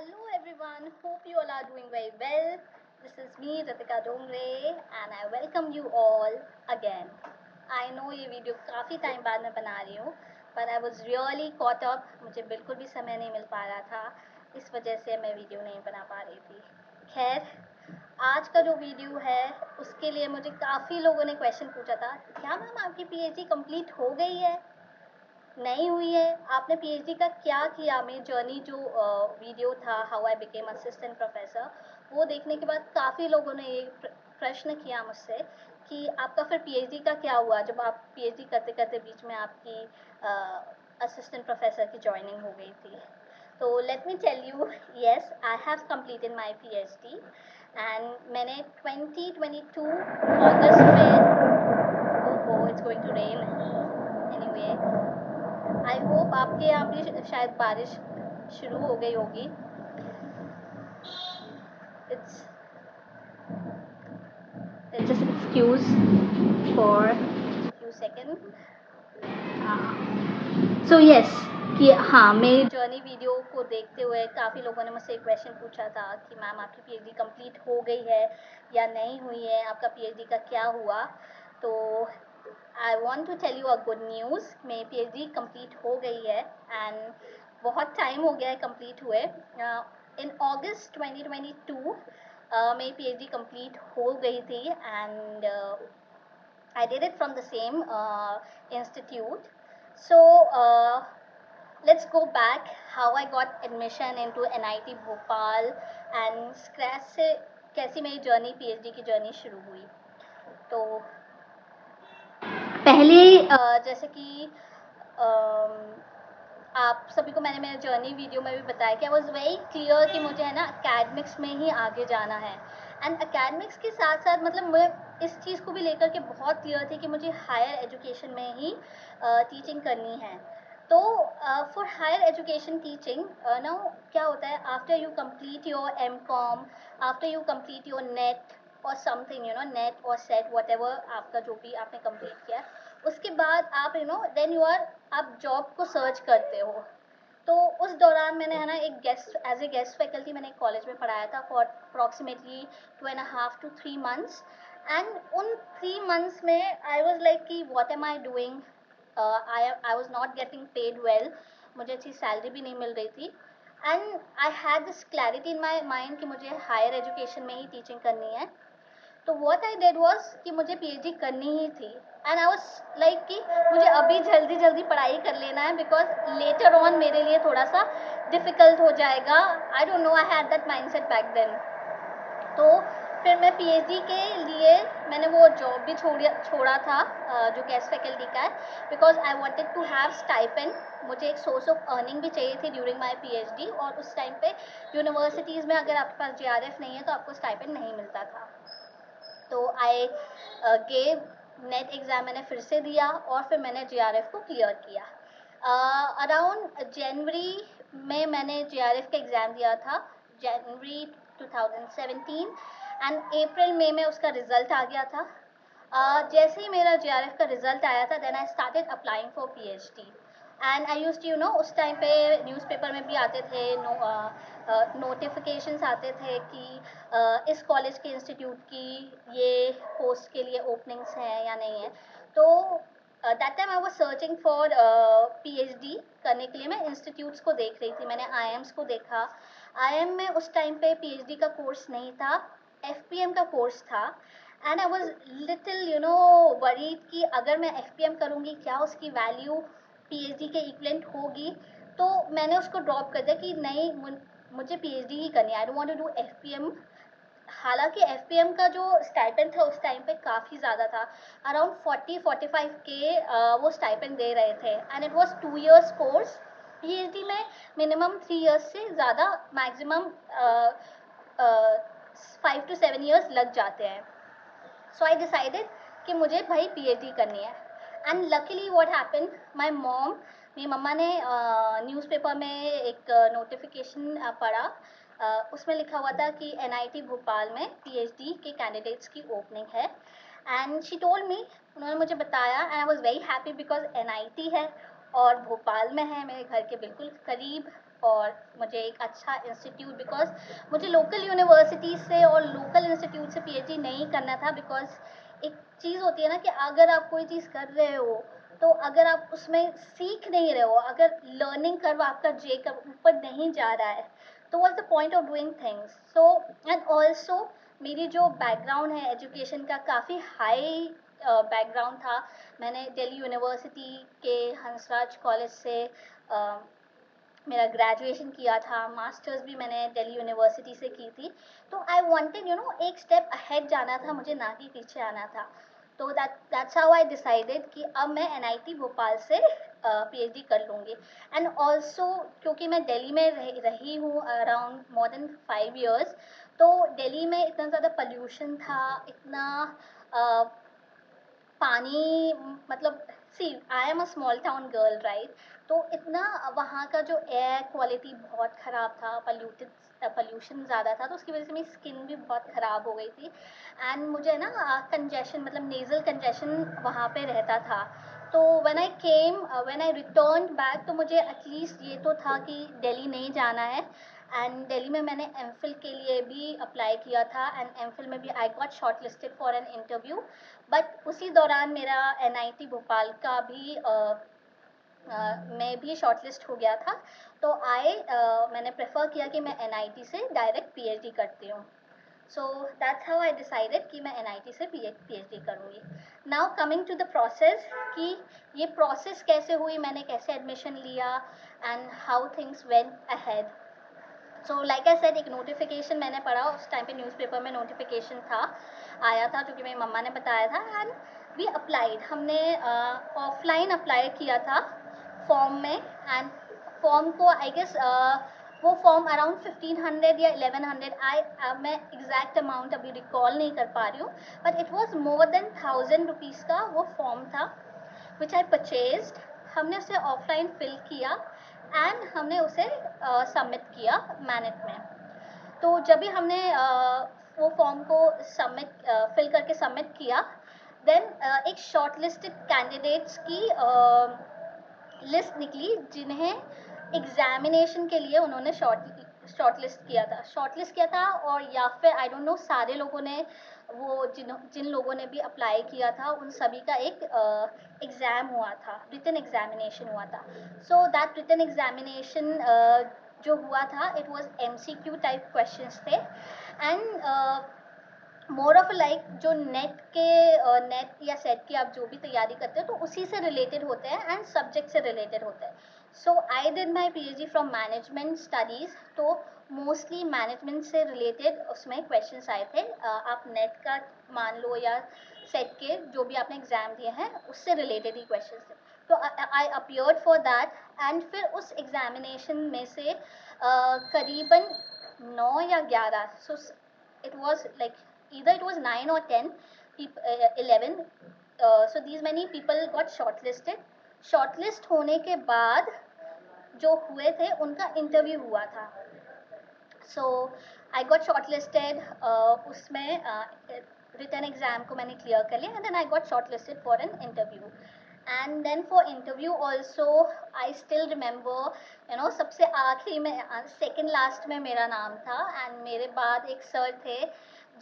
Hello everyone, hope you all are doing very well. This is me Ritika Dongre and I welcome you all again. I know ये video काफ़ी time बाद मैं बना रही हूँ पर I was really caught up, मुझे बिल्कुल भी समय नहीं मिल पा रहा था, इस वजह से मैं वीडियो नहीं बना पा रही थी। खैर, आज का जो वीडियो है उसके लिए मुझे काफ़ी लोगों ने क्वेश्चन पूछा था, क्या मैम आपकी पीएचडी कंप्लीट हो गई है, नहीं हुई है, आपने पीएचडी का क्या किया। मेरी जर्नी जो वीडियो था how I became assistant professor, वो देखने के बाद काफ़ी लोगों ने ये प्रश्न किया मुझसे कि आपका फिर पीएचडी का क्या हुआ जब आप पीएचडी करते करते बीच में आपकी असिस्टेंट प्रोफेसर की ज्वाइनिंग हो गई थी। तो let me tell you, yes I have completed my PhD and मैंने 2022 अगस्त में, oh it's going to rain, anyway I hope आपके यहाँ भी शायद बारिश शुरू हो गई होगी। It's just excuse for few second. So yes कि हाँ, मेरी जर्नी वीडियो को देखते हुए काफ़ी लोगों ने मुझसे एक क्वेश्चन पूछा था कि मैम आपकी पीएचडी कंप्लीट हो गई है या नहीं हुई है, आपका पीएचडी का क्या हुआ। तो I want to tell you a good news, मेरी पीएचडी कंप्लीट हो गई है एंड बहुत टाइम हो गया है कंप्लीट हुए। इन अगस्त 2022 मेरी पीएचडी कंप्लीट हो गई थी and I did it from the same institute. So let's go back how I got admission into NIT Bhopal and scratch से कैसी मेरी जर्नी पीएचडी की जर्नी शुरू हुई। तो पहले जैसे कि आप सभी को मैंने मेरे जर्नी वीडियो में भी बताया कि आई वॉज वेरी क्लियर कि मुझे है ना अकेडमिक्स में ही आगे जाना है एंड अकेडमिक्स के साथ साथ मतलब मैं इस चीज़ को भी लेकर के बहुत क्लियर थी कि मुझे हायर एजुकेशन में ही टीचिंग करनी है। तो फॉर हायर एजुकेशन टीचिंग ना क्या होता है, after you complete your MCom, after you complete your NET और समथिंग नेट और सेट वट एवर आपका जो भी आपने कंप्लीट किया, उसके बाद आप देन यू आर आप जॉब को सर्च करते हो। तो उस दौरान मैंने है ना एक guest as a guest faculty मैंने एक कॉलेज में पढ़ाया था for approximately 2.5 to 3 months and उन 3 months में आई वॉज लाइक कि what am I doing, I was not getting paid well, मुझे अच्छी सैलरी भी नहीं मिल रही थी and I had this clarity in my mind कि मुझे हायर एजुकेशन में ही टीचिंग करनी है। तो व्हाट आई डिड वाज कि मुझे पीएचडी करनी ही थी एंड आई वाज लाइक कि मुझे अभी जल्दी जल्दी पढ़ाई कर लेना है बिकॉज लेटर ऑन मेरे लिए थोड़ा सा डिफ़िकल्ट हो जाएगा। I don't know, I had that mindset back then. तो फिर मैं पीएचडी के लिए मैंने वो जॉब भी छोड़ा था जो गेस्ट फैकल्टी का है, because I wanted to have stipend. मुझे एक सोर्स ऑफ अर्निंग भी चाहिए थी ड्यूरिंग माय पीएचडी, और उस टाइम पे यूनिवर्सिटीज़ में अगर आपके पास जीआरएफ नहीं है तो आपको स्टाइपेंड नहीं मिलता था। तो आई गेव नेट एग्ज़ाम मैंने फिर से दिया और फिर मैंने जीआरएफ को क्लियर किया। अराउंड जनवरी में मैंने जीआरएफ का एग्ज़ाम दिया था, जनवरी 2017, एंड अप्रैल में उसका रिज़ल्ट आ गया था। जैसे ही मेरा जीआरएफ का रिज़ल्ट आया था then I started applying for PhD and I used उस टाइम पे न्यूज़पेपर में भी आते थे नोटिफिकेशंस आते थे कि इस कॉलेज के इंस्टीट्यूट की ये पोस्ट के लिए ओपनिंग्स हैं या नहीं है। तो that time I was searching for PhD करने के लिए मैं इंस्टीट्यूट्स को देख रही थी। मैंने आईएम्स को देखा, आईएम में उस टाइम पे पीएचडी का कोर्स नहीं था, एफपीएम का कोर्स था and I was little worried कि अगर मैं एफपीएम करूँगी क्या उसकी वैल्यू पीएचडी के इक्वलेंट होगी। तो मैंने उसको ड्रॉप कर दिया कि नहीं, मुझे पीएचडी ही करनी है, I don't want to do FPM. हालांकि एफपीएम का जो स्टाइपेंड था उस टाइम पे काफ़ी ज़्यादा था, अराउंड 40-45 के वो स्टाइपेंड दे रहे थे and it was 2 years course. PhD में मिनिमम 3 years से ज़्यादा, मैक्सिमम 5 to 7 years लग जाते हैं। सो आई डिसाइडेड कि मुझे भाई पीएचडी करनी है and luckily what happened, my mom, मेरी मम्मा ने न्यूज़पेपर में एक नोटिफिकेशन पढ़ा, उसमें लिखा हुआ था कि एनआईटी भोपाल में पीएचडी के कैंडिडेट्स की ओपनिंग है एंड शी टोल्ड मी, उन्होंने मुझे बताया and I was very happy because NIT है और भोपाल में है, मेरे घर के बिल्कुल करीब। और मुझे एक अच्छा इंस्टीट्यूट, बिकॉज मुझे लोकल यूनिवर्सिटी से और लोकल इंस्टीट्यूट से पीएचडी नहीं करना था। बिकॉज एक चीज़ होती है ना कि अगर आप कोई चीज़ कर रहे हो तो अगर आप उसमें सीख नहीं रहे हो, अगर लर्निंग कर्व आपका जे कर्व ऊपर नहीं जा रहा है, तो what's the point of doing things. So and also मेरी जो बैकग्राउंड है एजुकेशन का, काफ़ी हाई बैकग्राउंड था। मैंने दिल्ली यूनिवर्सिटी के हंसराज कॉलेज से मेरा ग्रेजुएशन किया था, मास्टर्स भी मैंने दिल्ली यूनिवर्सिटी से की थी। तो आई वांटेड एक स्टेप अहेड जाना था मुझे, ना कि पीछे आना था। तो दैट्स हाउ आई डिसाइडेड कि अब मैं एनआईटी भोपाल से पीएचडी कर लूँगी। एंड ऑल्सो क्योंकि मैं दिल्ली में रही हूँ अराउंड मोर देन 5 years, तो दिल्ली में इतना ज़्यादा पोल्यूशन था, इतना पानी, मतलब see I am a small town girl right, तो इतना वहाँ का जो एयर क्वालिटी बहुत ख़राब था, पोल्यूशन ज़्यादा था, तो उसकी वजह से मेरी स्किन भी बहुत ख़राब हो गई थी। एंड मुझे ना कंजेशन, मतलब नेज़ल कंजेशन वहाँ पे रहता था। तो व्हेन आई रिटर्न बैक, तो मुझे एटलीस्ट ये तो था कि दिल्ली नहीं जाना है। एंड दिल्ली में मैंने एमफिल के लिए भी अप्लाई किया था, एंड एमफिल में भी I got short listed for an interview. But उसी दौरान मेरा एनआईटी भोपाल का भी मैं भी शॉर्टलिस्ट हो गया था। तो मैंने प्रेफर किया कि मैं एनआईटी से डायरेक्ट पीएचडी करती हूँ। So that's how I decided कि मैं एनआईटी से पीएचडी करूँगी। Now coming to the process, कि ये प्रोसेस कैसे हुई, मैंने कैसे एडमिशन लिया and how things went ahead. So like I said, एक नोटिफिकेशन मैंने पढ़ा उस टाइम पे, न्यूज़पेपर में नोटिफिकेशन था, आया था, जो कि मेरी मम्मा ने बताया था। एंड वी अप्लाइड, हमने ऑफलाइन अप्लाई किया था फॉर्म में। एंड फॉर्म को आई गेस वो फॉर्म अराउंड 1500 या 1100, मैं एग्जैक्ट अमाउंट अभी रिकॉल नहीं कर पा रही हूँ, but it was more than 1000 rupees का वो फॉर्म था, विच आई परचेज्ड। हमने उसे ऑफलाइन फिल किया एंड हमने उसे सबमिट किया मैनेट में। तो जब भी हमने वो फॉर्म को फिल करके सबमिट किया, देन एक शॉर्ट लिस्टेड कैंडिडेट्स की लिस्ट निकली, जिन्हें एग्जामिनेशन के लिए उन्होंने शॉर्ट लिस्ट किया था। और या फिर आई डोंट नो, सारे लोगों ने, वो जिन लोगों ने भी अप्लाई किया था, उन सभी का एक एग्ज़ाम हुआ था, रिटन एग्जामिनेशन हुआ था। सो दैट रिटन एग्जामिनेशन जो हुआ था, it was MCQ type questions थे। एंड मोर ऑफ लाइक जो नेट या सेट की आप जो भी तैयारी करते हो, तो उसी से रिलेटेड होते हैं एंड सब्जेक्ट से रिलेटेड होते हैं। So I did my PhD from management studies, तो मोस्टली मैनेजमेंट से रिलेटेड उसमें क्वेश्चंस आए थे। आप नेट का मान लो या सेट के जो भी आपने एग्ज़ाम दिए हैं, उससे रिलेटेड ही क्वेश्चंस थे। तो आई अपीयर्ड फॉर दैट। एंड फिर उस एग्जामिनेशन में से करीबन 9 या 11, सो it was like either it was 9 or 10 11, so these many people got shortlisted। Shortlist होने के बाद जो हुए थे, उनका इंटरव्यू हुआ था। सो आई गॉट शॉर्टलिस्टेड, उसमें रिटर्न एग्जाम को मैंने क्लियर कर लिया, and then I got shortlisted for an interview. And then for interview also I still remember, सबसे आखिरी में, सेकेंड लास्ट में मेरा नाम था। एंड मेरे बाद एक सर थे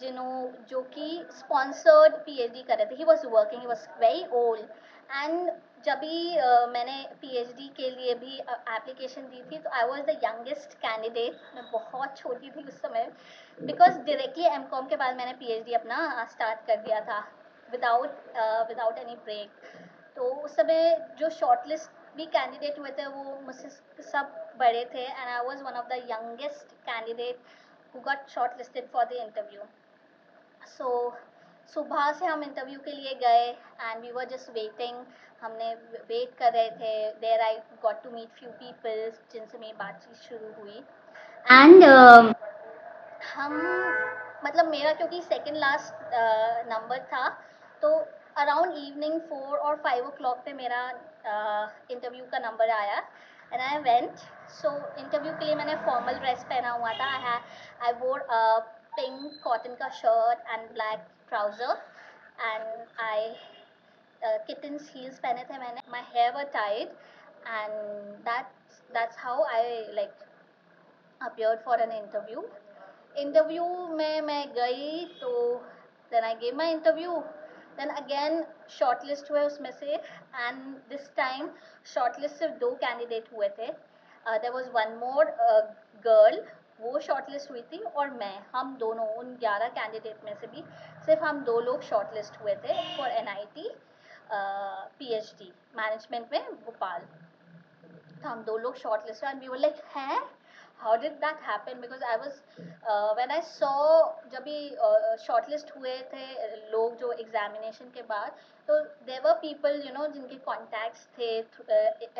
जो कि स्पॉन्सर्ड पीएचडी कर रहे थे। He was working, he was very old. And जब भी मैंने पीएचडी के लिए भी एप्लीकेशन दी थी, तो I was the youngest candidate. मैं बहुत छोटी थी उस समय, बिकॉज डायरेक्टली एमकॉम के बाद मैंने पीएचडी अपना स्टार्ट कर दिया था, विदाउट एनी ब्रेक। तो उस समय जो शॉर्टलिस्ट भी कैंडिडेट हुए थे, वो मुझसे सब बड़े थे, and I was one of the youngest candidate who got shortlisted for the interview. So सुबह से हम इंटरव्यू के लिए गए, and we were just waiting. हमने वेट कर रहे थे। There I got to meet few people, जिनसे मेरी बातचीत शुरू हुई। एंड हम, मतलब मेरा क्योंकि सेकंड लास्ट नंबर था, तो अराउंड इवनिंग 4 और 5 o'clock पे मेरा इंटरव्यू का नंबर आया, and I went. So interview के लिए मैंने फॉर्मल ड्रेस पहना हुआ था। आई वोर पिंक कॉटन का shirt and black trouser, and I kittens heels पहने थे मैंने। My hair were tied, and that's how I like appeared for an interview में मैं गई तो then I gave my interview, then again shortlist हुए उसमें से, and this time shortlist सिर्फ 2 कैंडिडेट हुए थे. There was one more girl, वो शॉर्टलिस्ट हुई थी, और हम दोनों उन 11 कैंडिडेट में से भी सिर्फ हम 2 लोग शॉर्टलिस्ट हुए थे फॉर NIT PhD मैनेजमेंट में भोपाल. तो हम 2 लोग shortlist and we were like हैं how did that happen, because I was when I saw, जब भी शॉर्टलिस्ट हुए थे लोग जो एग्जामिनेशन के बाद, तो देयर वर पीपल जिनके कॉन्टैक्ट्स थे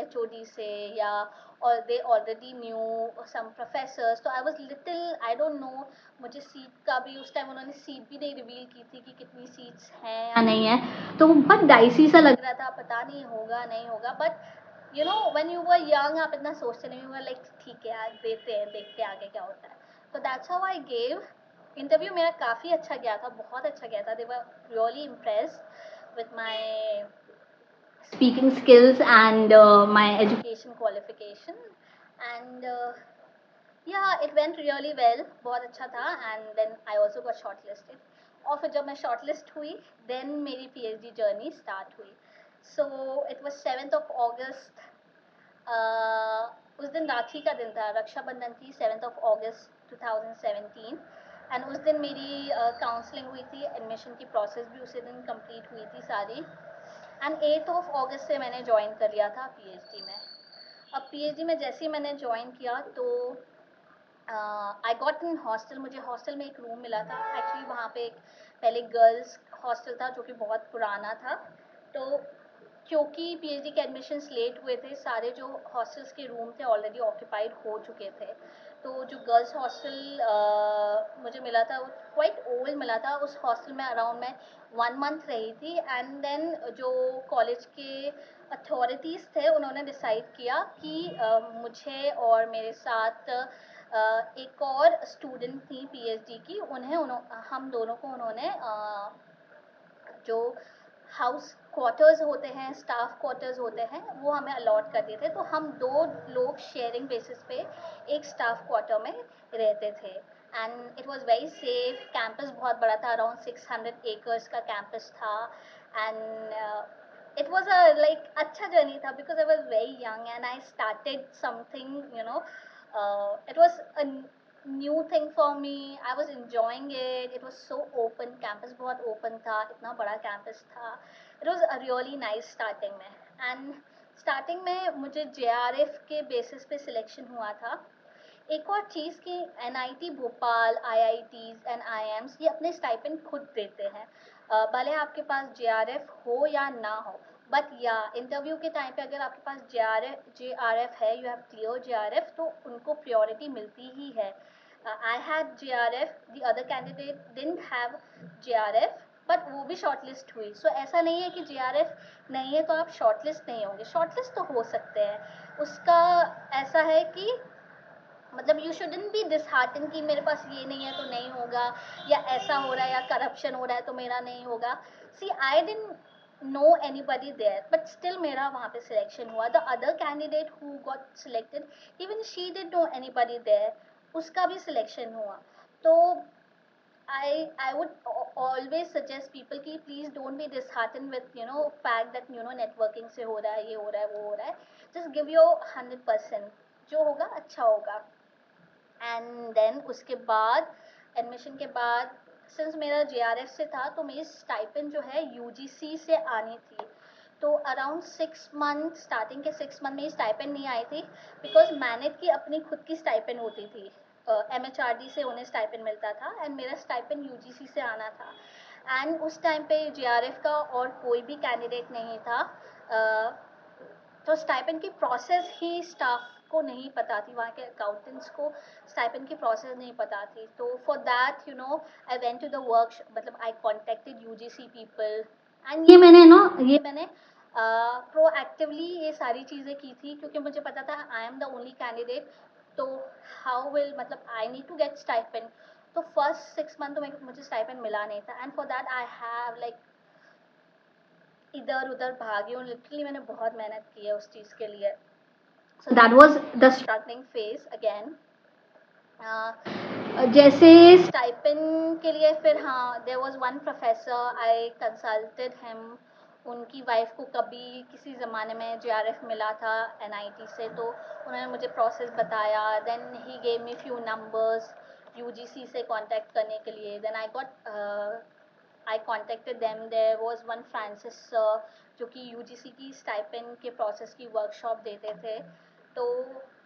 HOD से, या और they already knew some professors. तो I was little, I don't know, मुझे सीट का भी उस टाइम उन्होंने सीट भी नहीं रिवील की थी कि कितनी सीट्स हैं या नहीं है, तो बहुत डाइसी सा लग रहा था, पता नहीं होगा नहीं होगा. But when you were young, आप इतना सोचते नहीं, you were like ठीक है यार, देते हैं, देखते हैं आगे क्या होता है. तो that's how I gave. Interview मेरा काफ़ी अच्छा गया था, बहुत अच्छा गया था. They were really impressed with my speaking skills and my education qualification, and yeah, it went really well, बहुत अच्छा था. And then I also got shortlisted. और फिर जब मैं shortlist हुई, then मेरी PhD journey start हुई. So it was 7th of August. उस दिन राखी का दिन था, रक्षाबंधन थी, 7th of August 2017. एंड उस दिन मेरी काउंसलिंग हुई थी, एडमिशन की प्रोसेस भी उसी दिन कंप्लीट हुई थी सारी. एंड 8th of August से मैंने ज्वाइन कर लिया था PhD में. अब PhD में जैसे ही मैंने ज्वाइन किया तो आई गॉट इन हॉस्टल. मुझे हॉस्टल में एक रूम मिला था. एक्चुअली वहाँ पे एक पहले गर्ल्स हॉस्टल था जो कि बहुत पुराना था. तो क्योंकि PhD के एडमिशन्स लेट हुए थे, सारे जो हॉस्टल्स के रूम थे ऑलरेडी ऑक्यूपाइड हो चुके थे. तो जो गर्ल्स हॉस्टल मुझे मिला था वो क्वाइट ओल्ड मिला था. उस हॉस्टल में अराउंड मैं 1 month रही थी. एंड देन जो कॉलेज के अथॉरिटीज़ थे उन्होंने डिसाइड किया कि मुझे और मेरे साथ एक और स्टूडेंट थी PhD की, हम दोनों को उन्होंने जो हाउस क्वार्टर्स होते हैं, स्टाफ क्वार्टर्स होते हैं, वो हमें अलॉट कर दिए थे. तो हम 2 लोग शेयरिंग बेसिस पे एक स्टाफ क्वार्टर में रहते थे. And it was very safe. Campus बहुत बड़ा था, अराउंड 600 acres का कैंपस था. And it was a like अच्छा जर्नी था, because I was very young and I started something, it was a new thing for me. I was enjoying it. It was so open. Campus बहुत open था, इतना बड़ा campus था. It was a really nice starting में. And starting में मुझे JRF के basis पे selection हुआ था. एक और चीज़ कि NIT Bhopal, IITs and IIMs ये अपने स्टाइपेंड खुद देते हैं, भले आपके पास JRF हो या ना हो. बट या इंटरव्यू के टाइम पे अगर आपके पास JRF है, यू हैव क्लियर JRF, तो उनको प्रायोरिटी मिलती ही है. I had JRF, the other candidate didn't have JRF, but वो भी शॉर्टलिस्ट हुई. सो ऐसा नहीं है कि JRF नहीं है तो आप शॉर्टलिस्ट नहीं होंगे. शॉर्टलिस्ट तो हो सकते हैं. उसका ऐसा है कि मतलब यू शुडंट बी डिसहार्टन कि मेरे पास ये नहीं है तो नहीं होगा, या ऐसा हो रहा है, या करप्शन हो रहा है तो मेरा नहीं होगा. See I didn't know anybody there, but still मेरा वहाँ पे सिलेक्शन हुआ. The other candidate who got selected, even she did know anybody there, उसका भी सिलेक्शन हुआ. तो I would always suggest people कि please don't be disheartened with fact that networking से हो रहा है, ये हो रहा है, वो हो रहा है. Just give your 100%. जो होगा अच्छा होगा. एंड देन उसके बाद एडमिशन के बाद, सिंस मेरा JRF से था तो मेरी स्टाइपेंड जो है UGC से आनी थी. तो अराउंड 6 मंथ, स्टार्टिंग के 6 मंथ मेरी स्टाइपेंड नहीं आई थी, बिकॉज मैनेट की अपनी खुद की स्टाइपेंड होती थी. MHRD से उन्हें स्टाइपेंड मिलता था एंड मेरा स्टाइपेंड UGC से आना था. एंड उस टाइम पे JRF का और कोई भी कैंडिडेट नहीं था. तो स्टाइपेंड की प्रोसेस ही स्टाफ को नहीं पता थी, वहाँ के अकाउंटेंट्स को स्टाइपेंड की प्रोसेस नहीं पता थी. तो for that I went to the work, मतलब I contacted UGC people. And ये मैंने प्रोएक्टिवली ये सारी चीज़ें की थी, क्योंकि मुझे पता था I am the only candidate. तो हाउ विल, मतलब I need to get stipend. तो फर्स्ट 6 मंथ तो मुझे स्टाइपेंड मिला नहीं था. And for that I have like इधर उधर भागी हूँ. लिटरली मैंने बहुत मेहनत की है उस चीज़ के लिए. So that was the struggling phase again. जैसे स्टाइपेंड के लिए फिर हाँ, there was one professor I consulted him. उनकी वाइफ को कभी किसी ज़माने में जेआरएफ मिला था एनआईटी से, तो उन्होंने मुझे प्रोसेस बताया। Then he gave me few numbers UGC से कांटेक्ट करने के लिए। Then I contacted them. There was one Francis sir जो कि यूजीसी की स्टाइपेंड के प्रोसेस की वर्कशॉप देते थे। तो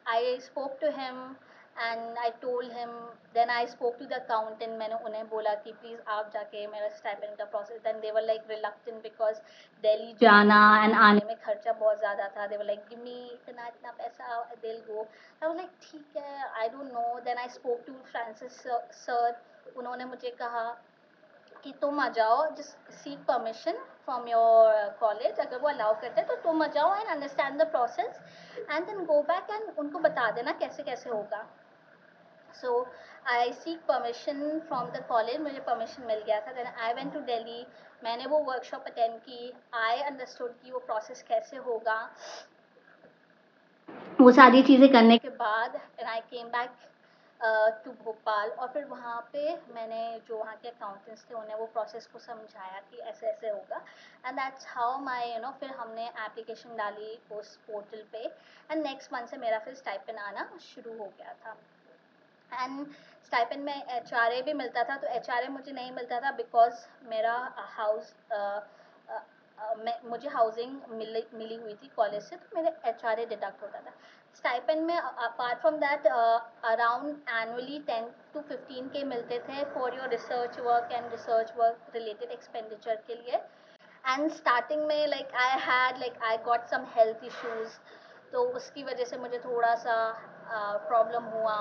I spoke to him and I told him. Then I spoke to the accountant. मैंने उन्हें बोला कि प्लीज़ आप जाके मेरा स्टाइपेंड का process. Then they were like reluctant because Delhi जाना एंड आने में खर्चा बहुत ज़्यादा था। दे वर लाइक गिव मी इतना इतना पैसा, दिल गो। आई वाज लाइक ठीक है, I don't know. Then I spoke to Francis sir. उन्होंने मुझे कहा कि तुम आ जाओ, just seek permission from your college. अगर वो अलाउ करते हैं तो तुम आ जाओ and understand the process and then go back and उनको बता देना कैसे कैसे होगा। So I seek permission from the college. मुझे परमिशन मिल गया था। Then I went to Delhi. मैंने वो वर्कशॉप अटेंड की। आई अंडरस्टूड कि वो प्रोसेस कैसे होगा। वो सारी चीज़ें करने के बाद आई केम बैक टू भोपाल। और फिर वहाँ पे मैंने जो वहाँ के अकाउंटेंट्स थे उन्हें वो प्रोसेस को समझाया कि ऐसे ऐसे होगा। एंड दैट्स हाउ माई फिर हमने एप्लीकेशन डाली उस पोर्टल पे एंड नेक्स्ट मंथ से मेरा फिर स्टाइपेंड आना शुरू हो गया था। एंड स्टाइपेंड में एचआरए भी मिलता था। तो एचआरए मुझे नहीं मिलता था बिकॉज मेरा हाउस मुझे हाउसिंग मिली हुई थी कॉलेज से, तो मेरे एचआरए डिडक्ट होता था। स्टाइपेंड में apart from that around annually 10 to 15K मिलते थे for your research work and research work related expenditure के लिए। एंड स्टार्टिंग में I got some health issues, तो उसकी वजह से मुझे थोड़ा सा प्रॉब्लम हुआ।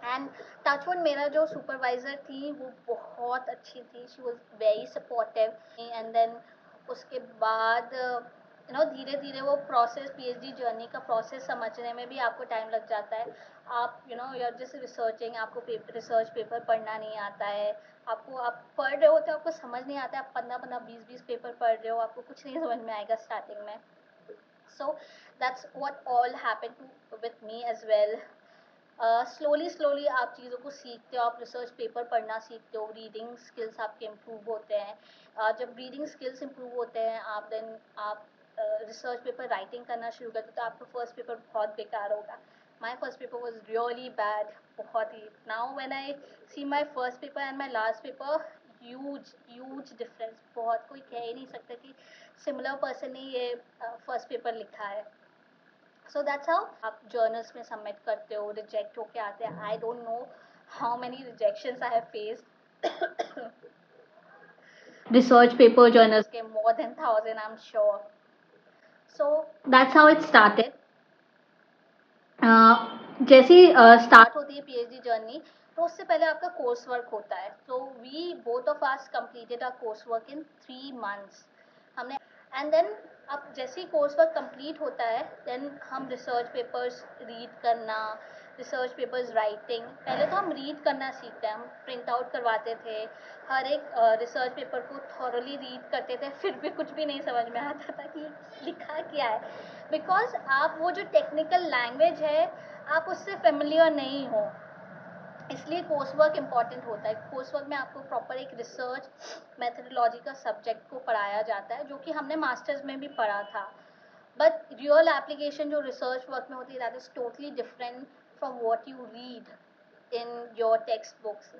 एंड टचवुड मेरा जो सुपरवाइज़र थी वो बहुत अच्छी थी। She was very supportive. And then उसके बाद धीरे धीरे वो प्रोसेस, पीएचडी जर्नी का प्रोसेस समझने में भी आपको टाइम लग जाता है। आप यू आर जस्ट रिसर्चिंग, आपको रिसर्च पेपर पढ़ना नहीं आता है। आप पढ़ रहे होते हो, आपको समझ नहीं आता है। आप 15-20 पेपर पढ़ रहे हो, आपको कुछ नहीं समझ में आएगा स्टार्टिंग में। So that's what all happened to with me as well. Slowly आप चीज़ों को सीखते हो। आप रिसर्च पेपर पढ़ना सीखते हो, रीडिंग स्किल्स आपके इम्प्रूव होते हैं। जब रीडिंग स्किल्स इम्प्रूव होते हैं आप रिसर्च पेपर राइटिंग करना शुरू करते हो, तो आपका फर्स्ट पेपर बहुत बेकार होगा। My first paper was really bad, बहुत ही। Now when I see my first paper and my last paper, huge difference. बहुत, कोई कह ही नहीं सकता कि सिमिलर पर्सन ने ये फर्स्ट पेपर लिखा है। सो दैट्स हाउ आप जर्नल्स में सबमिट करते हो, रिजेक्ट होके आते हैं। आई don't know how many rejections I have faced. Research paper journals के more than 1,000, I'm sure. So that's how it started. जैसे स्टार्ट होती है पीएचडी जर्नी, तो उससे पहले आपका कोर्स वर्क होता है। तो we both of us completed our course work in 3 months। हमने एंड देन अब जैसे ही कोर्स वर्क कंप्लीट होता है, देन हम रिसर्च पेपर्स रीड करना, रिसर्च पेपर्स राइटिंग। पहले तो हम रीड करना सीखते हैं। हम प्रिंट आउट करवाते थे, हर एक रिसर्च पेपर को थॉरली रीड करते थे, फिर भी कुछ भी नहीं समझ में आता था कि लिखा क्या है। बिकॉज आप वो जो टेक्निकल लैंग्वेज है, आप उससे फेमिलियर नहीं हो, इसलिए कोर्स वर्क इम्पॉर्टेंट होता है। कोर्स वर्क में आपको प्रॉपर एक रिसर्च मेथडोलॉजी का सब्जेक्ट को पढ़ाया जाता है, जो कि हमने मास्टर्स में भी पढ़ा था। बट रियल एप्लीकेशन जो रिसर्च वर्क में होती है, that is totally different from what you read in your text books.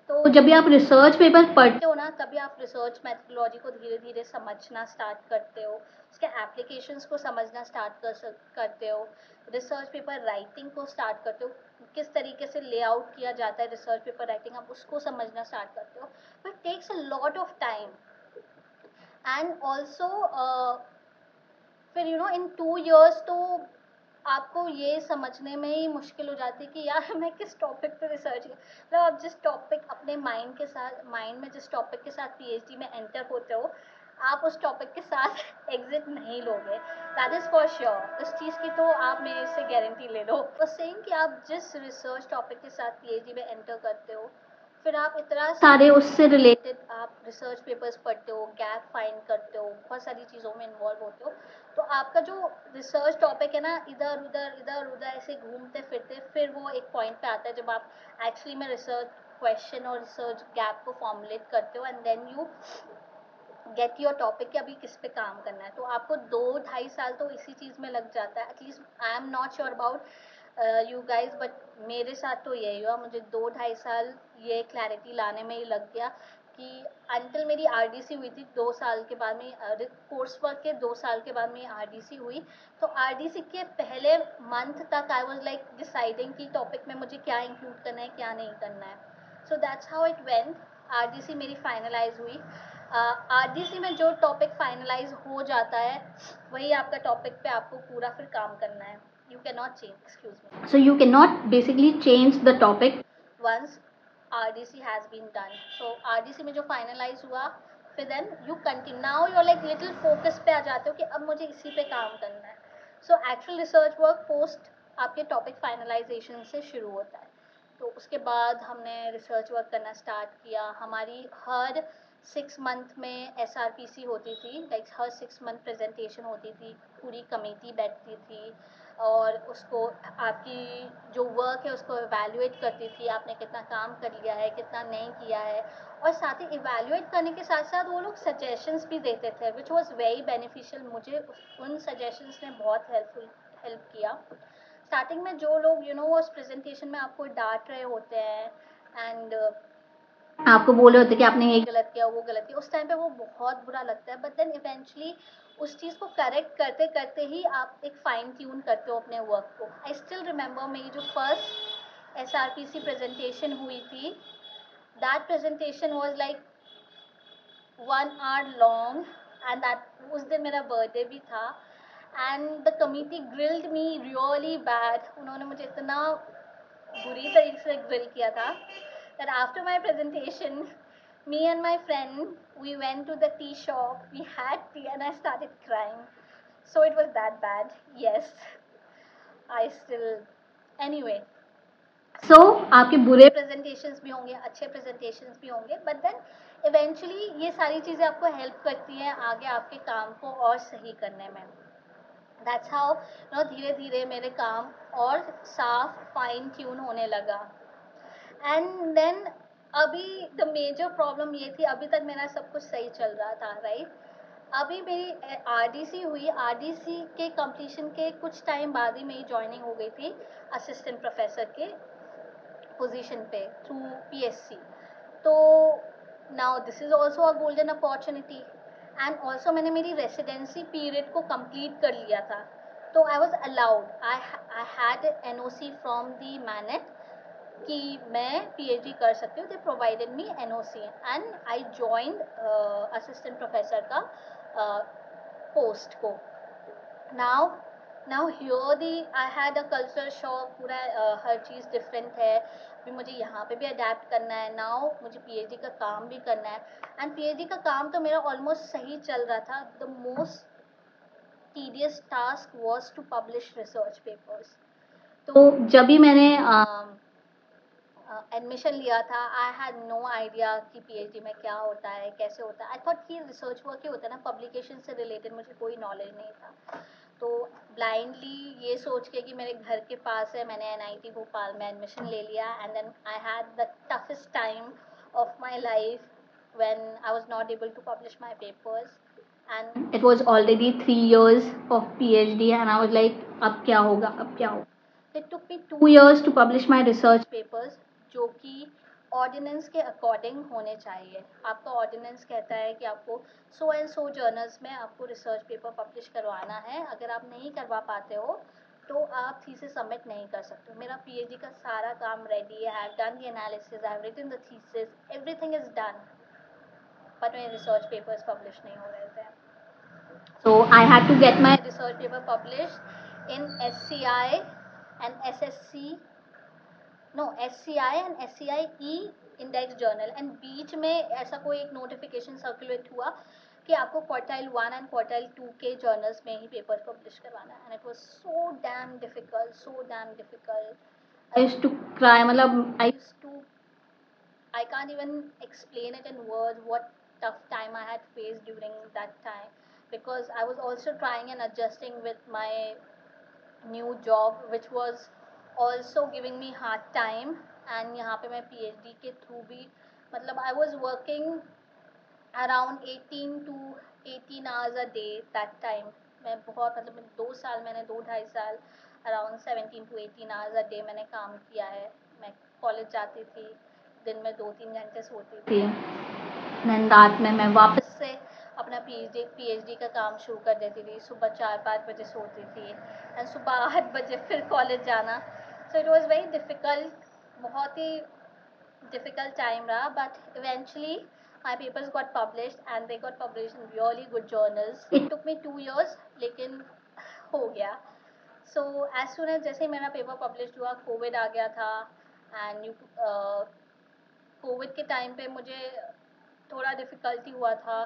तो जब भी आप रिसर्च पेपर पढ़ते हो ना, तभी आप रिसर्च मेथडोलॉजी को धीरे धीरे समझना स्टार्ट करते हो, उसके एप्लीकेशंस को समझना स्टार्ट करते हो, रिसर्च पेपर राइटिंग को स्टार्ट करते हो, किस तरीके से लेआउट किया जाता है रिसर्च पेपर राइटिंग, आप उसको समझना स्टार्ट करते हो। But takes a lot of time. And also फिर इन 2 years तो आपको ये समझने में ही मुश्किल हो जाती है कि यार मैं किस टॉपिक पे रिसर्च मतलब आप जिस टॉपिक अपने माइंड में जिस टॉपिक के साथ पीएचडी में एंटर होते हो, आप उस टॉपिक के साथ एग्जिट नहीं लोगे। That is for sure. उस चीज़ की तो आप मेरे से गारंटी ले लो। बस सेइंग कि आप जिस रिसर्च टॉपिक के साथ पीएचडी में एंटर करते हो, फिर आप इतना सारे उससे रिलेटेड आप रिसर्च पेपर्स पढ़ते हो, गैप फाइंड करते हो, बहुत सारी चीज़ों में इन्वॉल्व होते हो, तो आपका जो रिसर्च टॉपिक है ना, इधर उधर ऐसे घूमते फिरते फिर वो एक पॉइंट पे आता है जब आप एक्चुअली में रिसर्च क्वेश्चन और रिसर्च गैप को फॉर्मुलेट करते हो, and then you get your topic कि अभी किस पे काम करना है। तो आपको 2-2.5 साल तो इसी चीज़ में लग जाता है। At least I am not sure about you guys, but मेरे साथ तो यही हुआ, मुझे 2-2.5 साल ये क्लैरिटी लाने में ही लग गया कि अंटिल मेरी आरडीसी हुई थी 2 साल के बाद में, कोर्स वर्क के 2 साल के बाद में आरडीसी हुई। तो आरडीसी के पहले मंथ तक आई वाज लाइक डिसाइडिंग कि टॉपिक में मुझे क्या इंक्लूड करना है क्या नहीं करना है। सो that's how it went. RDC मेरी फाइनलाइज हुई। आरडीसी में जो टॉपिक फाइनलाइज हो जाता है वही आपका टॉपिक पे आपको पूरा फिर काम करना है। You can not change, excuse me, so you can not basically change the topic once RDC has been done. So RDC में जो फाइनलाइज हुआ, फिर then you continue, now you like little focus पे आ जाते हो कि अब मुझे इसी पे काम करना है। So actual research work post आपके टॉपिक फाइनलाइजेशन से शुरू होता है। तो उसके बाद हमने रिसर्च वर्क करना स्टार्ट किया। हमारी हर 6 मंथ में SRPC होती थी, लाइक हर 6 मंथ प्रेजेंटेशन होती थी, पूरी कमेटी बैठती थी और उसको आपकी जो वर्क है उसको इवैल्यूएट करती थी, आपने कितना काम कर लिया है कितना नहीं किया है। और साथ ही इवैल्यूएट करने के साथ साथ वो लोग सजेशंस भी देते थे, विच वॉज वेरी बेनिफिशियल। मुझे उन सजेशंस ने बहुत हेल्प किया। स्टार्टिंग में जो लोग उस प्रेजेंटेशन में आपको डांट रहे होते हैं एंड आपको बोल रहे होते कि आपने ये गलत किया वो गलत किया, उस टाइम पे वो बहुत बुरा लगता है। बट देन इवेंचुअली उस चीज़ को करेक्ट करते करते ही आप एक फाइन ट्यून करते हो अपने वर्क को। आई स्टिल रिमेंबर मेरी जो फर्स्ट SRPC प्रेजेंटेशन हुई थी, that presentation was like 1 hour long, and that उस दिन मेरा बर्थडे भी था। And the committee grilled me really bad. उन्होंने मुझे इतना बुरी तरीके से ग्रिल किया था that after my presentation, me and my friend, we went to the tea shop, we had tea and I started crying. So it was that bad. Yes, I still, anyway. So आपके बुरे presentations भी होंगे, अच्छे presentations भी होंगे, but then eventually ये सारी चीज़ें आपको हेल्प करती हैं आगे आपके काम को और सही करने में। दैट्स हाउ धीरे धीरे मेरे काम और साफ फाइन ट्यून होने लगा। एंड देन अभी द मेजर प्रॉब्लम ये थी, अभी तक मेरा सब कुछ सही चल रहा था, राइट। अभी मेरी आरडीसी हुई, आरडीसी के कंप्लीशन के कुछ टाइम बाद ही मेरी ज्वाइनिंग हो गई थी असिस्टेंट प्रोफेसर के पोजीशन पे थ्रू पीएससी। तो now this is also a golden opportunity. And also मैंने मेरी रेसिडेंसी पीरियड को कंप्लीट कर लिया था, तो I was allowed, I had NOC from the MANET कि मैं PhD कर सकती हूँ। दे provided me NOC and I joined assistant professor का पोस्ट को। Now here the I had a culture shock, पूरा हर चीज़ डिफरेंट है, भी मुझे यहाँ पे भी अडेप्ट करना है। नाउ मुझे PhD का काम भी करना है, एंड PhD का काम तो मेरा ऑलमोस्ट सही चल रहा था। The most tedious task was to publish research papers. तो जब भी मैंने एडमिशन लिया था, आई हैड नो आइडिया कि PhD में क्या होता है कैसे होता है। आई थॉट कि रिसर्च वर्क ही होता है ना, पब्लिकेशन से रिलेटेड मुझे कोई नॉलेज नहीं था। तो ब्लाइंडली ये सोच के कि मेरे घर के पास है, मैंने NIT भोपाल में एडमिशन ले लिया। And then I had the toughest time of my life when I was not able to publish my papers, and it was already 3 years of PhD and I was like अब क्या होगा अब क्या होगा। It took me 2 years to publish my research papers, जो कि ordinance के according होने चाहिए। आपका ऑर्डिनेंस कहता है कि आपको सो एंड सो जर्नल्स में आपको रिसर्च पेपर पब्लिश करवाना है। अगर आप नहीं करवा पाते हो तो आप थीसिस सबमिट नहीं कर सकते। मेरा PhD का सारा काम रेडी है, I have done the analysis, I have written the thesis, everything is done, but मेरे रिसर्च पेपर्स पब्लिश नहीं हो रहे थे। So I had to get my research paper published in SCI and SSC, no SCI and SCI-E index journal. And बीच में ऐसा कोई एक नोटिफिकेशन सर्कुलेट हुआ कि आपको क्वार्टाइल 1 एंड क्वार्टाइल 2 के जर्नल्स में ही पेपर पब्लिश करवाना है। And it was so damn difficult, so damn difficult. I used to cry, मतलब I can't even explain it in words what tough time I had faced during that time. because I was also trying and adjusting with my new job which was also giving me hard time. and यहाँ पे मैं PhD के through भी मतलब I was working around 18 to 18 hours a day that time. मैं बहुत मतलब 2 साल मैंने 2 ढाई साल around 17 to 18 hours a day मैंने काम किया है. मैं कॉलेज जाती थी, दिन में 2-3 घंटे सोती थी, then रात में मैं वापस से अपना PhD का काम शुरू कर देती थी. सुबह 4-5 बजे सोती थी एंड सुबह 8 बजे फिर कॉलेज जाना. So it was very difficult, बहुत ही डिफ़िकल्ट टाइम रहा. But eventually my papers got published and they got published in really good journals. It took me 2 years लेकिन हो गया. So as soon as जैसे ही मेरा पेपर पब्लिश हुआ Covid आ गया था. एंड कोविड के टाइम पे मुझे थोड़ा डिफ़िकल्टी हुआ था.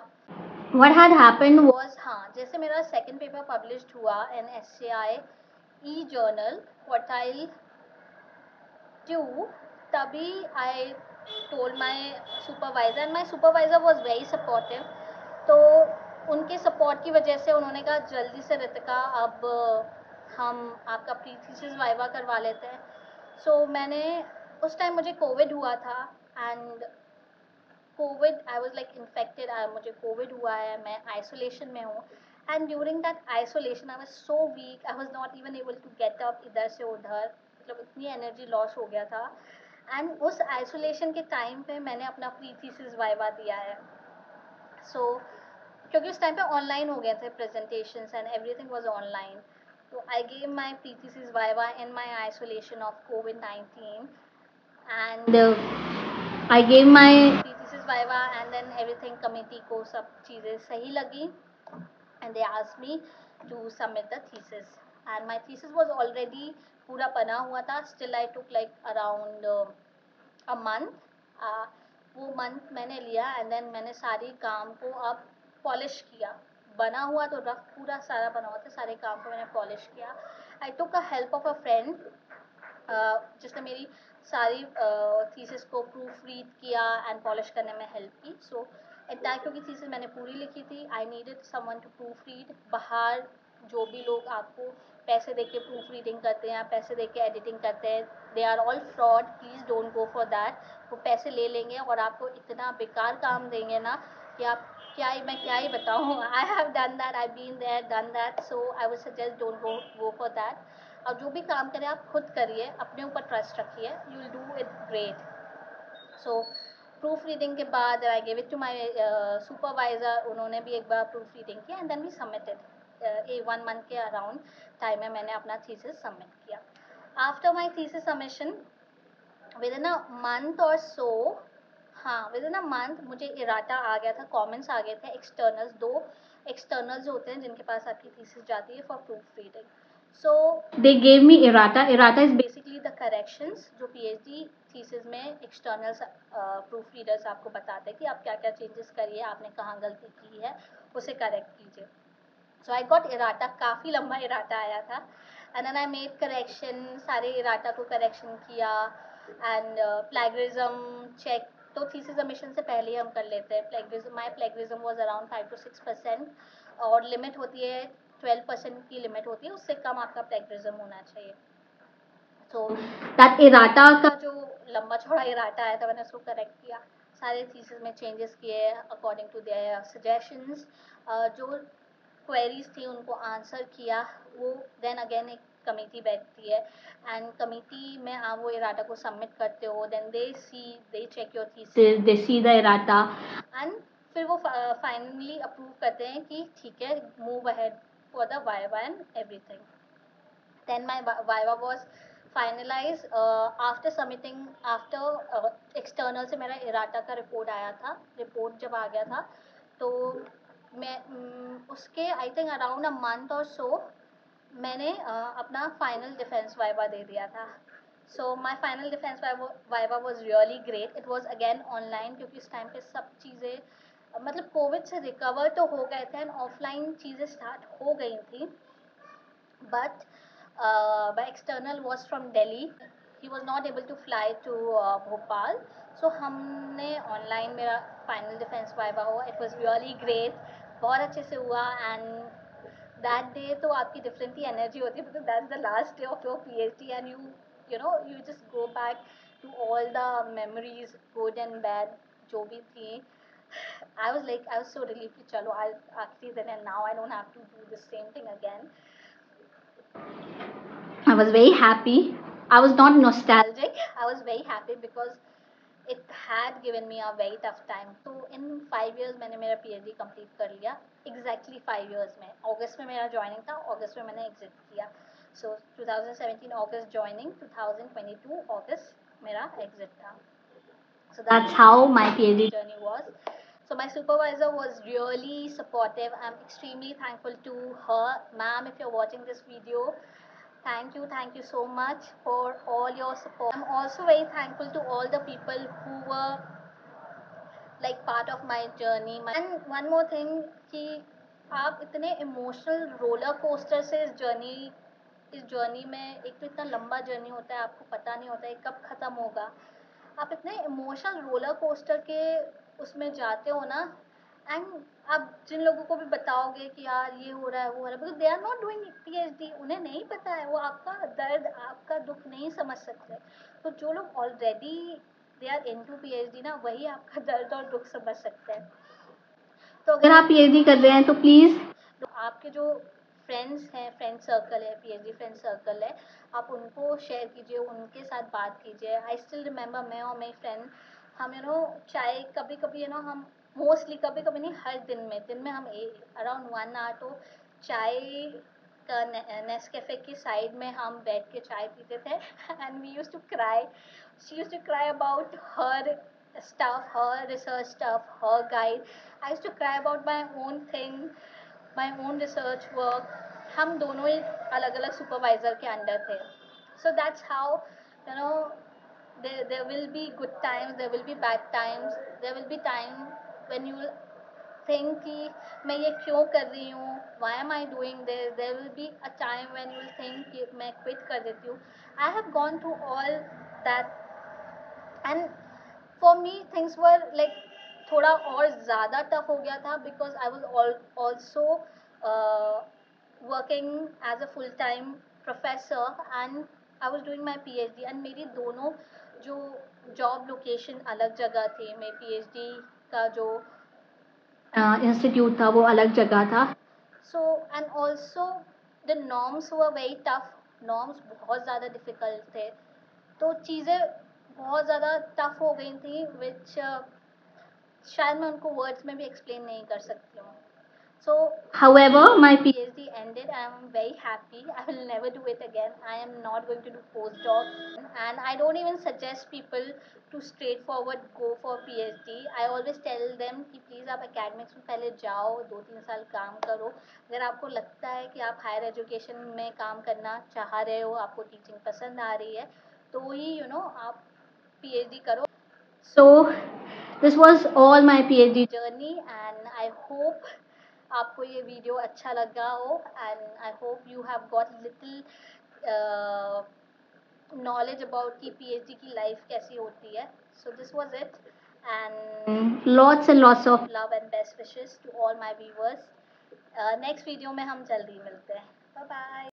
What had happened was, हाँ, जैसे मेरा सेकंड पेपर पब्लिश्ड हुआ in SCI e-journal quartile 2, तभी I told my supervisor and my supervisor was very supportive. तो उनके सपोर्ट की वजह से उन्होंने कहा जल्दी से रितिका अब हम आपका प्री थीसिस वाइवा करवा लेते हैं. सो मैंने उस टाइम मुझे कोविड हुआ था and COVID I was like infected. मुझे कोविड हुआ है, मैं आइसोलेशन में हूँ. And during that isolation I was so weak, I was not even able to get up इधर से उधर. मतलब इतनी एनर्जी लॉस हो गया था. एंड उस आइसोलेशन के टाइम पे मैंने अपना प्री थीसिस वाइवा दिया है. सो क्योंकि उस टाइम पे ऑनलाइन हो गए थे presentations and everything was online. तो I gave my pre thesis viva in my isolation of कोविड-19 and I gave my pre thesis viva and then everything committee को सब चीज़ें सही लगी and they asked me to submit the thesis. And my thesis was already पूरा बना हुआ था. Still I took like around a month. वो मंथ मैंने लिया एंड देन मैंने सारी काम को अब पॉलिश किया. बना हुआ तो रफ पूरा सारा बना हुआ था, सारे काम को मैंने पॉलिश किया. I took a help of a friend जिसने मेरी सारी थीसिस को प्रूफ रीड किया एंड पॉलिश करने में हेल्प की. सो एंटायर क्योंकि थीसिस मैंने पूरी लिखी थी, I needed someone to proofread. बाहर जो भी लोग आपको पैसे दे के प्रूफ रीडिंग करते हैं, पैसे दे के एडिटिंग करते हैं, they are all fraud. Please don't go for that. वो पैसे ले लेंगे और आपको इतना बेकार काम देंगे ना कि आप मैं क्या ही बताऊँ. I have done that, I been there, done that. So I would suggest don't go for that. और जो भी काम करें आप खुद करिए, अपने ऊपर ट्रस्ट रखिए, you will do it great. So proofreading के बाद I give it to my supervisor. उन्होंने भी एक बार प्रूफ रीडिंग किया and then we submitted. 1 month के अराउंड टाइम में मैंने अपना थीसिस सबमिट किया. After my thesis submission within a month और सो, हाँ विद इन अ मंथ मुझे इराटा आ गया था, कमेंट्स आ गए थे एक्सटर्नल्स. 2 एक्सटर्नल्स होते हैं जिनके पास आपकी थीसिस जाती है for proof reading. So they gave me IRATA. IRATA is basically the corrections जो PhD थीसिस में एक्सटर्नल्स प्रूफ रीडर्स आपको बताते हैं कि आप क्या क्या चेंजेस करिए, आपने कहाँ गलती की है उसे करेक्ट कीजिए. सो आई गॉट इराटा, काफ़ी लंबा इराटा आया था and then I made correction. सारे इराटा को करेक्शन किया एंड प्लेगरिज्म चेक तो थीसिस सबमिशन से पहले ही हम कर लेते हैं. Plagiarism, my plagiarism was around 5 to 6% और लिमिट होती है 12% की लिमिट होती है, उससे कम आपका प्लेगरिज्म होना चाहिए. तो दैट इराटा का जो लंबा चौड़ा इराटा आया था मैंने उसको करेक्ट किया. सारे थीसिस में चेंजेस किए अकॉर्डिंग टू देयर सजेशंस. जो क्वेरीज थी उनको आंसर किया. वो देन अगेन एक कमेटी बैठती है एंड कमेटी में आप वो इराटा को सबमिट करते हो. Then they check your thesis, they see the errata and फिर वो फाइनली अप्रूव करते हैं कि ठीक है, move ahead for the viva and everything. Then my viva was finalize after submitting. After external से मेरा इराटा का रिपोर्ट आया था. रिपोर्ट जब आ गया था तो मैं उसके I think around a month और सो मैंने अपना फाइनल डिफेंस वाइवा दे दिया था. So my final defence viva was really great. It was again online क्योंकि उस टाइम पे सब चीज़ें मतलब कोविड से रिकवर तो हो गए थे एंड ऑफलाइन चीज़ें स्टार्ट हो गई थी. But my external was from Delhi. He was not able to fly to Bhopal. So हमने ऑनलाइन मेरा फाइनल डिफेंस वाइवा हुआ. It was really great. बहुत अच्छे से हुआ एंड दैट डे तो आपकी डिफरेंट ही एनर्जी होती है, because that's the last day of your PhD and you just go back to all the memories good and bad जो भी थी. I was so relieved कि चलो I आखिरी दिन and now I don't have to do the same thing again. I was very happy. I was not nostalgic. I was very happy because it had given me a very tough time. So in 5 years मैंने मेरा PhD complete कर लिया. Exactly 5 years में. अगस्त में मेरा joining था. अगस्त में मैंने exit किया. So 2017 August joining, 2022 August मेरा exit था. So that's how my PhD journey was. So my supervisor was really supportive. I'm extremely thankful to her. Ma'am, if you're watching this video, thank you so much for all your support. I'm also very thankful to all the people who were like part of my journey. And one more thing कि आप इतने emotional roller coaster से इस journey में, एक तो इतना लंबा जर्नी होता है, आपको पता नहीं होता है कब ख़त्म होगा. आप इतने इमोशनल रोलर कोस्टर के उसमें जाते हो ना, एंड आप जिन लोगों को भी बताओगे कि यार ये हो रहा है वो हो रहा है, because they are not doing PhD, उन्हें नहीं पता है, वो आपका दर्द आपका दुख नहीं समझ सकते. तो जो लोग already they are into PhD ना, वही आपका दर्द और दुख समझ सकते हैं. तो अगर आप पीएचडी कर रहे हैं तो प्लीज़ आपके जो फ्रेंड्स हैं, फ्रेंड सर्कल है, पीएचडी फ्रेंड सर्कल है, आप उनको शेयर कीजिए, उनके साथ बात कीजिए. आई स्टिल रिमेंबर मैं और मेरी फ्रेंड, हम चाय कभी कभी हम मोस्टली, कभी कभी नहीं, हर दिन में हम अराउंड 1 आवर तो चाय का नेस्कैफे की साइड में हम बैठ के चाय पीते थे. And we used to cry. She used to cry about her stuff, her research stuff, her guide. I used to cry about my own thing, my own research work. हम दोनों ही अलग अलग सुपरवाइजर के अंडर थे. So that's how there will be good times, there will be bad times, there will be time when you will think कि मैं ये क्यों कर रही हूँ, why am I doing this. There will be a time when you will think कि मैं quit कर देती हूँ. I have gone through all that and for me things were like थोड़ा और ज़्यादा टफ हो गया था, because I was also working as a full time professor and I was doing my PhD. And मेरी दोनों जो जॉब लोकेशन अलग जगह थी, मेरी पीएचडी का जो इंस्टीट्यूट था वो अलग जगह था. So and also the norms were very tough. Norms बहुत ज़्यादा डिफ़िकल्ट थे, तो चीज़ें बहुत ज़्यादा टफ हो गई थी, विच शायद मैं उनको वर्ड्स में भी एक्सप्लेन नहीं कर सकती हूँ. So, however, my PhD ended. I am very happy. I will never do it again. I am not going to do postdoc, and I don't even suggest people to straightforward go for PhD. I always tell them कि please आप academics में पहले जाओ, 2-3 साल काम करो. अगर आपको लगता है कि आप हायर एजुकेशन में काम करना चाह रहे हो, आपको टीचिंग पसंद आ रही है, तो ही आप PhD करो. So this was all my PhD journey and I hope आपको ये वीडियो अच्छा लगा हो and I hope you have got little knowledge about कि पीएचडी की लाइफ कैसी होती है. So this was it and lots of love and best wishes to all my viewers. Next video में हम जल्दी मिलते हैं. Bye bye.